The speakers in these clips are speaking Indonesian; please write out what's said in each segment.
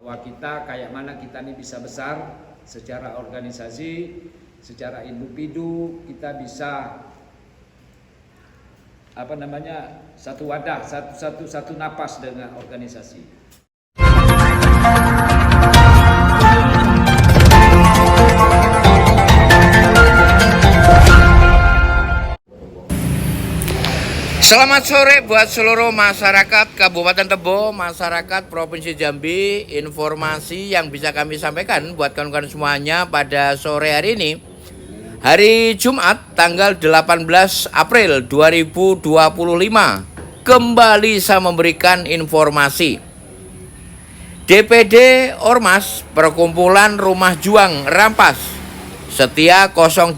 bahwa kita kayak mana kita ini bisa besar secara organisasi, secara individu, kita bisa satu wadah, satu napas dengan organisasi. Selamat sore buat seluruh masyarakat Kabupaten Tebo, masyarakat Provinsi Jambi. Informasi yang bisa kami sampaikan buat kawan-kawan semuanya pada sore hari ini, hari Jumat tanggal 18 April 2025, kembali saya memberikan informasi. DPD Ormas Perkumpulan Rumah Juang Rampas Setia 08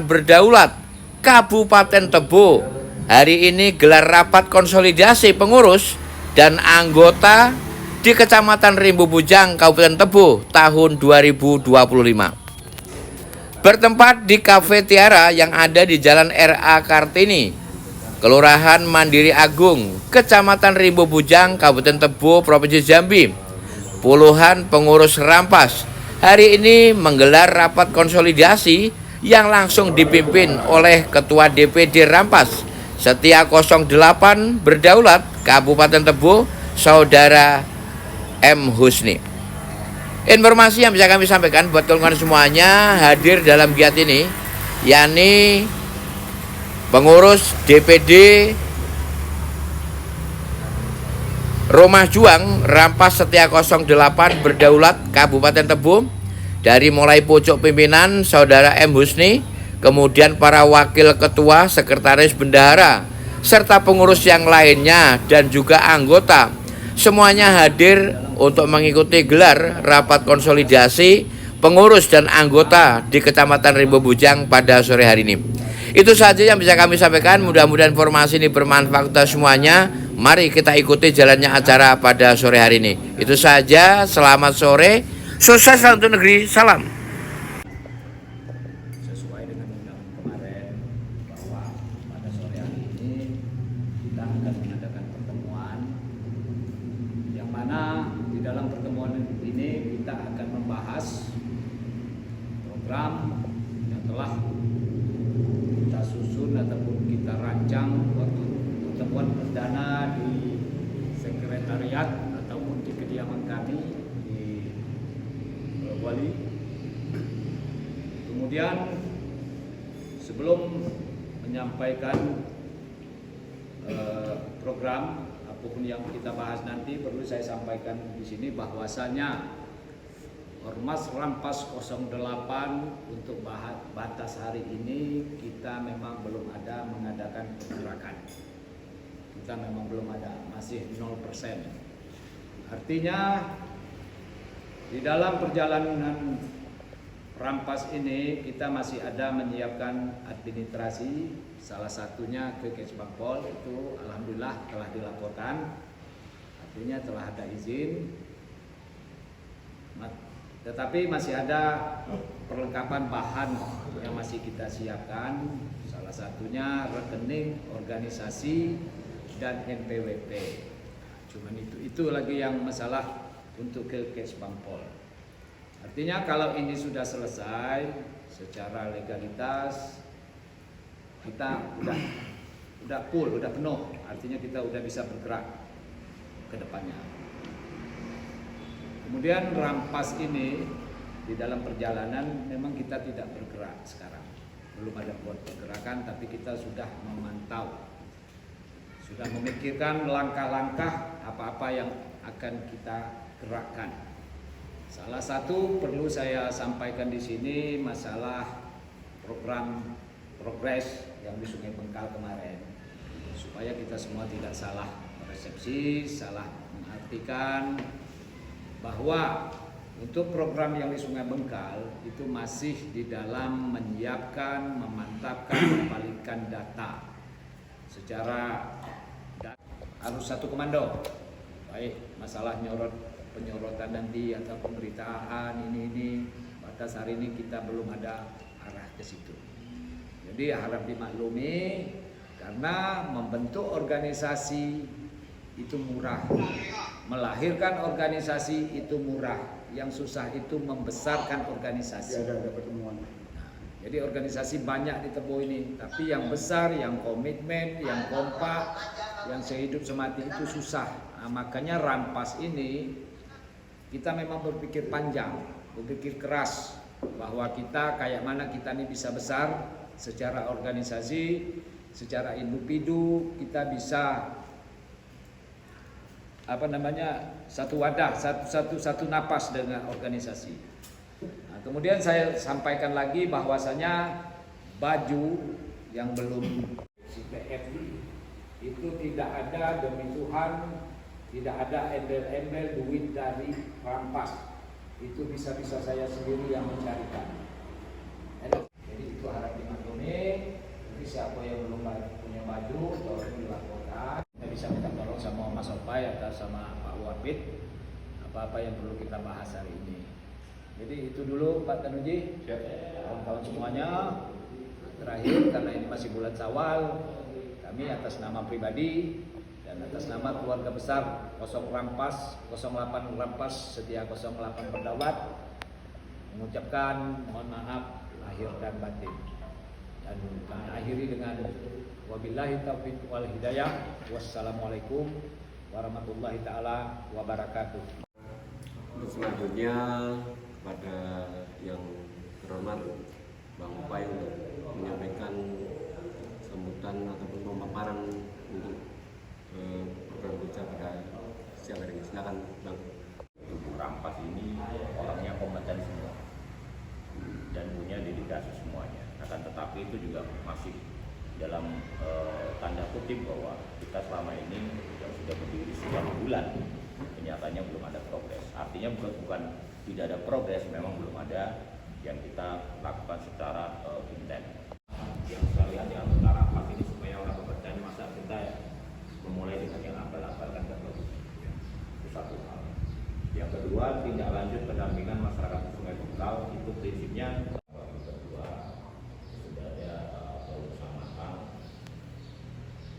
Berdaulat Kabupaten Tebo hari ini gelar rapat konsolidasi pengurus dan anggota di Kecamatan Rimbo Bujang, Kabupaten Tebo tahun 2025. Bertempat di Cafe Tiara yang ada di Jalan RA Kartini, Kelurahan Mandiri Agung, Kecamatan Rimbo Bujang, Kabupaten Tebo, Provinsi Jambi. Puluhan pengurus Rampas hari ini menggelar rapat konsolidasi yang langsung dipimpin oleh Ketua DPD Rampas Setia 08 Berdaulat Kabupaten Tebo, Saudara M. Husni. Informasi yang bisa kami sampaikan buat kawan-kawan semuanya hadir dalam giat ini, yakni pengurus DPD Rumah Juang Rampas Setia 08 Berdaulat Kabupaten Tebo, dari mulai pucuk pimpinan Saudara M. Husni, kemudian para wakil ketua, sekretaris bendahara, serta pengurus yang lainnya dan juga anggota, semuanya hadir untuk mengikuti gelar rapat konsolidasi pengurus dan anggota di Kecamatan Rimbo Bujang pada sore hari ini. Itu saja yang bisa kami sampaikan. Mudah-mudahan informasi ini bermanfaat untuk semuanya. Mari kita ikuti jalannya acara pada sore hari ini. Itu saja, selamat sore, sukses untuk negeri, salam. Di dalam pertemuan ini kita akan membahas program yang telah kita susun ataupun kita rancang waktu pertemuan perdana di sekretariat ataupun di kediaman kami di Wali. Kemudian sebelum menyampaikan program apapun yang kita bahas nanti, perlu saya sampaikan di sini bahwasanya Ormas Rampas 08 untuk batas hari ini kita memang belum ada mengadakan pergerakan. Kita memang belum ada, masih 0%. Artinya di dalam perjalanan Rampas ini kita masih ada menyiapkan administrasi, salah satunya ke Kesbangpol, itu alhamdulillah telah dilaporkan, artinya telah ada izin, tetapi masih ada perlengkapan bahan yang masih kita siapkan, salah satunya rekening organisasi dan NPWP. Cuman itu lagi yang masalah untuk ke Kesbangpol. Artinya kalau ini sudah selesai secara legalitas, kita udah full, udah penuh. Artinya kita udah bisa bergerak ke depannya. Kemudian Rampas ini di dalam perjalanan memang kita tidak bergerak sekarang. Belum ada buat pergerakan, tapi kita sudah memantau. Sudah memikirkan langkah-langkah apa-apa yang akan kita gerakkan. Salah satu perlu saya sampaikan di sini masalah program progres yang di Sungai Bengkal kemarin, supaya kita semua tidak salah persepsi, salah mengartikan bahwa untuk program yang di Sungai Bengkal itu masih di dalam menyiapkan, memantapkan, membalikkan data secara harus satu komando, baik masalah penyorotan nanti atau pemberitaan ini batas hari ini kita belum ada arah ke situ. Jadi harap dimaklumi karena membentuk organisasi itu murah. Melahirkan organisasi itu murah, yang susah itu membesarkan organisasi. Ada pertemuan. Jadi organisasi banyak di Tebo ini, tapi yang besar, yang komitmen, yang kompak, yang sehidup semati itu susah. Nah, makanya Rampas ini kita memang berpikir panjang, berpikir keras bahwa kita kayak mana kita ini bisa besar secara organisasi, secara individu, kita bisa satu wadah, satu napas dengan organisasi. Nah, kemudian saya sampaikan lagi bahwasanya baju yang belum CPF itu tidak ada, demi Tuhan, tidak ada embel-embel duit dari Rampas. Itu bisa-bisa saya sendiri yang mencarikan. Jadi itu harap dimaklumi. Jadi siapa yang belum punya baju, tolong dilaporkan. Kita bisa minta tolong sama Mas Opai atau sama Pak Wabid apa-apa yang perlu kita bahas hari ini. Jadi itu dulu Pak Tanuji, kawan-kawan semuanya. Terakhir, karena ini masih bulan Syawal, kami atas nama pribadi dan atas nama keluarga besar 08 Rampas Setia 08 Berdaulat mengucapkan mohon maaf lahir dan batin. Dan kami akhiri dengan wabillahi taufiq wal hidayah. Wassalamualaikum warahmatullahi taala wabarakatuh. Untuk selanjutnya kepada yang terhormat Bang Opai untuk menyampaikan sambutan ataupun pemaparan untuk program kerja pada siang hari ini. Silakan Bang. Tubuh Rampas ini orangnya kompeten semua dan punya dedikasi semuanya. Akan tetapi itu juga masih dalam tanda kutip bahwa kita selama ini yang sudah berdiri sekian bulan kenyataannya belum ada progres. Artinya bukan tidak ada progres, memang belum ada yang kita lakukan secara intens. Yang saya lihat di anggota Rampas ini supaya orang kompeten, masa kita memulai dengan yang abal-abal kan gak bagus. Itu satu hal. Yang kedua, tindak lanjut pendampingan masyarakat Sungai Bungkal itu prinsipnya kedua sudah ada bersamakan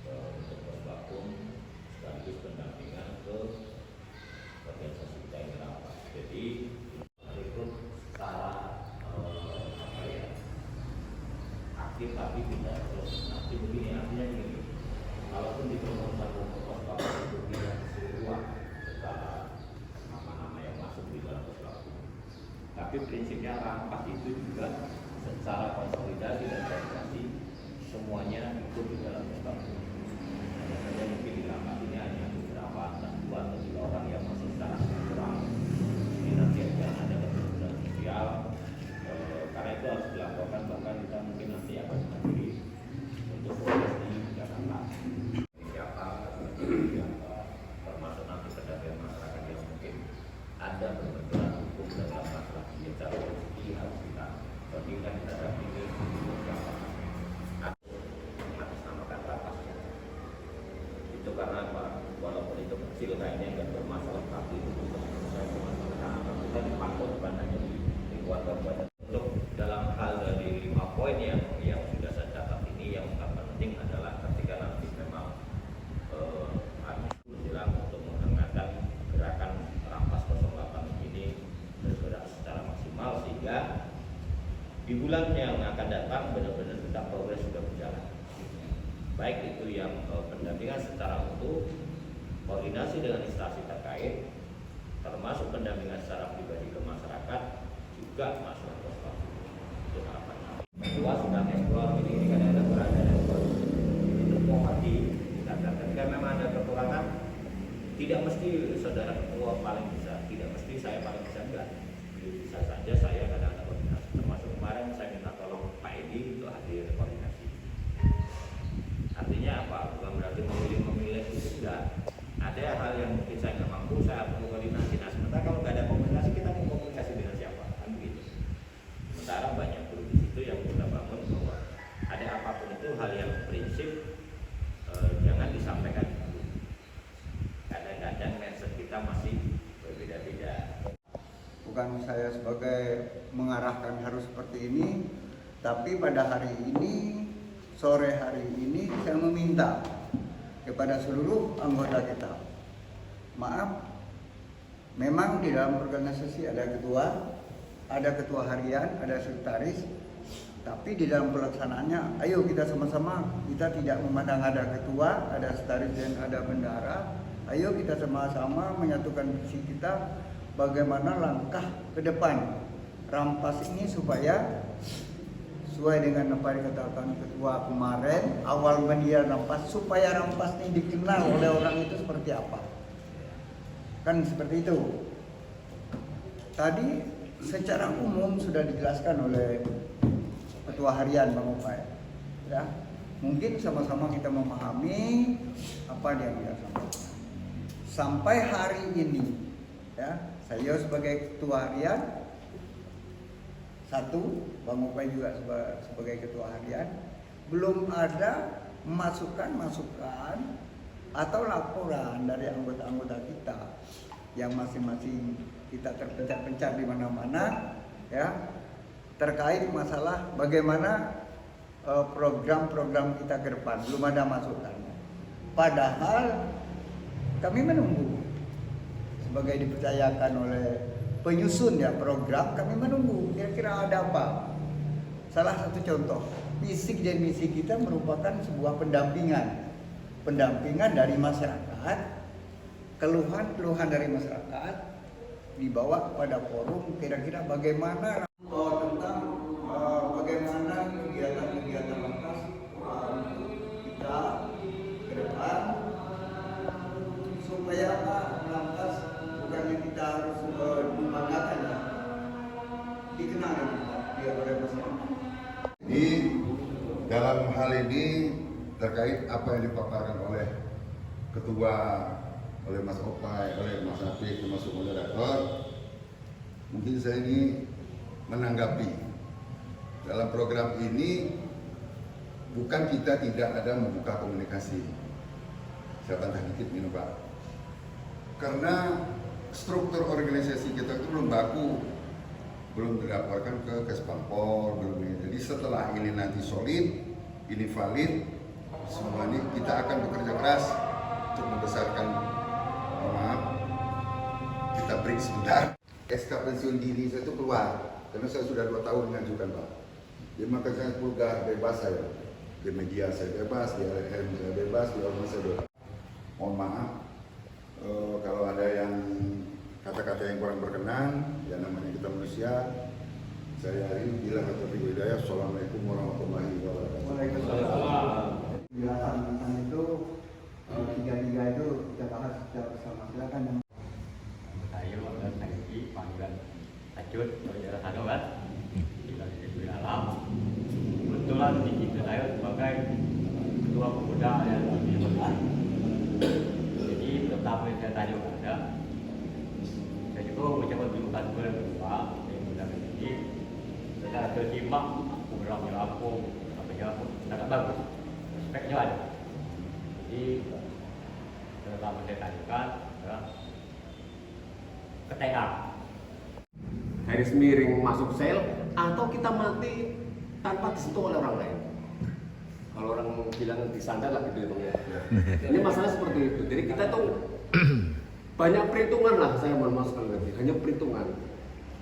untuk bergabung sekaligus pendampingan ke organisasi kita ini Rampas. Jadi itu secara aktif tapi tidak terus nanti begini, artinya begini, kalaupun di promosi itu tidak keseluruhan secara nama-nama yang masuk di dalam persatuan, tapi prinsipnya Rampas itu juga secara konsolidasi dan koordinasi semuanya ikut di dalam persatuan. Hanya saja mungkin di Rampas ini hanya beberapa entah 2 atau 3 orang yang masih secara kurang, ini nanti akan ada kebutuhan sosial. Karena itu harus dilaporkan, bahkan kita mungkin nanti akan menghadiri untuk proses di Jakarta. Siapa termasuk nanti pendampingan masyarakat yang mungkin ada berbenturan hukum dalam masalah bicara rezeki harus kita bandingkan terhadap ini atas nama Rapasnya. Itu karena apa? Walaupun itu kecil kayaknya nggak bermasalah, tapi itu saya cuma karena kita dipantau bukan hanya di lingkungan kabupaten. Untuk dalam hal dari 5 poin yang sudah saya catat ini, yang paling penting adalah ketika nanti memang menjelang untuk menghangatkan gerakan Rampas 08 ini bergerak secara maksimal sehingga di bulan yang akan datang benar-benar kita progres sudah berjalan. Baik itu yang pendampingan secara utuh, koordinasi dengan instansi terkait, termasuk pendampingan secara pribadi ke masyarakat, juga masalah kosong. Itu harapan kami. Kedua, sudah eksplor ini kadang-kadang berada di ketua hati. Ketika memang ada kekurangan, tidak mesti saudara ketua paling bisa, tidak mesti saya paling bisa, enggak. Bisa saja saya kadang-kadang koordinasi. Termasuk kemarin saya minta tolong Pak Edi untuk hadir koordinasi. Artinya apa? Bukan berarti memilih itu enggak. Ada hal yang mungkin saya nggak mampu, saya perlu koordinasi. Nah, sementara kalau nggak ada komunikasi, kita mau komunikasi dengan siapa? Kan begitu. Sementara banyak dulu di situ yang kita bangun bahwa ada apapun itu hal yang prinsip jangan disampaikan dulu. Kadang-kadang mindset kita masih berbeda-beda. Bukan saya sebagai mengarahkan harus seperti ini, tapi pada hari ini, sore hari ini saya meminta kepada seluruh anggota kita, maaf Memang di dalam organisasi ada ketua harian, ada sekretaris, tapi di dalam pelaksanaannya, ayo kita sama-sama, kita tidak memandang ada ketua, ada sekretaris dan ada bendahara. Ayo kita sama-sama menyatukan visi kita bagaimana langkah ke depan Rampas ini supaya sesuai dengan apa yang dikatakan ketua kemarin, awal media Rampas, supaya Rampas ini dikenal oleh orang itu seperti apa. Kan seperti itu. Tadi secara umum sudah dijelaskan oleh ketua harian Bang Upay. Ya. Mungkin sama-sama kita memahami apa yang dia sampaikan. Sampai hari ini, ya, saya sebagai ketua harian, satu, Bang Upay juga sebagai ketua harian, belum ada masukan-masukan atau laporan dari anggota-anggota kita yang masing-masing kita terpencar-pencar di mana-mana, ya, terkait masalah bagaimana program-program kita ke depan. Belum ada masukan. Padahal kami menunggu sebagai dipercayakan oleh penyusun ya program, kami menunggu kira-kira ada apa. Salah satu contoh, visi dan misi kita merupakan sebuah pendampingan dari masyarakat, keluhan dari masyarakat dibawa kepada forum, kira-kira bagaimana tentang bagaimana kegiatan-kegiatan Rampas untuk kita ke depan, supaya Rampas bukannya kita harus membanggakan ya, dikenal oleh masyarakat. Jadi dalam hal ini terkait apa yang dipaparkan oleh ketua, oleh Mas Upay, oleh Mas Apik, termasuk moderator, mungkin saya ini menanggapi dalam program ini bukan kita tidak ada membuka komunikasi. Saya bantah dikit ini Pak, karena struktur organisasi kita itu belum baku, belum dilaporkan ke Kespampol, belum ini. Jadi setelah ini nanti solid, ini valid, semua ini kita akan bekerja keras untuk membesarkan. Maaf, kita break sebentar. SK pensiun dini saya itu keluar karena saya sudah 2 tahun mengajukan Pak. Jadi maka saya vulgar bebas saya, di media saya bebas, di LM saya bebas, di orang saya bebas. Mohon maaf kalau ada yang kata-kata yang kurang berkenan, ya namanya kita manusia. Saya hari bilang kata Hidayah, Assalamualaikum warahmatullahi wabarakatuh. Waalaikumsalam. Penjelasan itu tiga itu kita bahas secara bersama. Silakan. Saya adalah Saiki, panggilan Acut, saudara Hano kan, di alam. Kebetulan di situ saya sebagai ketua pemuda yang lebih besar. Jadi pertama yang saya tanya kepada, saya juga mencoba tunjukkan kepada ketua yang muda ini. Secara tersimak programnya Lampung, apa ya, sangat bagus, speknya ada. Jadi pertama saya tanyakan adalah ke TA. Garis miring masuk sel atau kita mati tanpa disentuh oleh orang lain. Kalau orang bilang disandar lah gitu ya. Ini masalah seperti itu. Jadi kita tuh banyak perhitungan lah, saya mohon maaf sekali lagi, hanya perhitungan.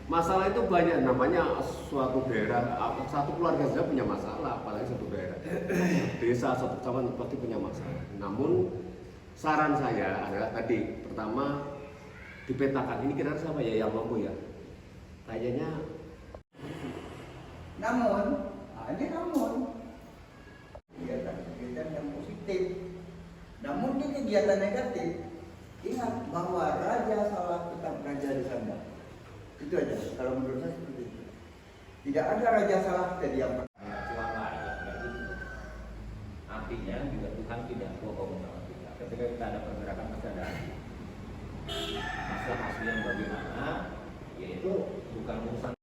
Masalah itu banyak, namanya suatu daerah, satu keluarga saja punya masalah, apalagi satu daerah. Desa, satu kecamatan pasti punya masalah. Namun saran saya adalah tadi, pertama dipetakan ini kira-kira siapa ya yang mampu ya. Kayaknya. Namun kegiatan yang positif. Namun di kegiatan negatif, ingat bahwa raja salah tetap raja di sana. Itu aja. Kalau menurut saya seperti itu. Tidak ada raja salah jadi apa. Suara ya, gitu. Artinya juga Tuhan tidak bohong sama kita. Ketika kita ada pergerakan pasti ada masalah asli yang bagaimana, yaitu bukan urusan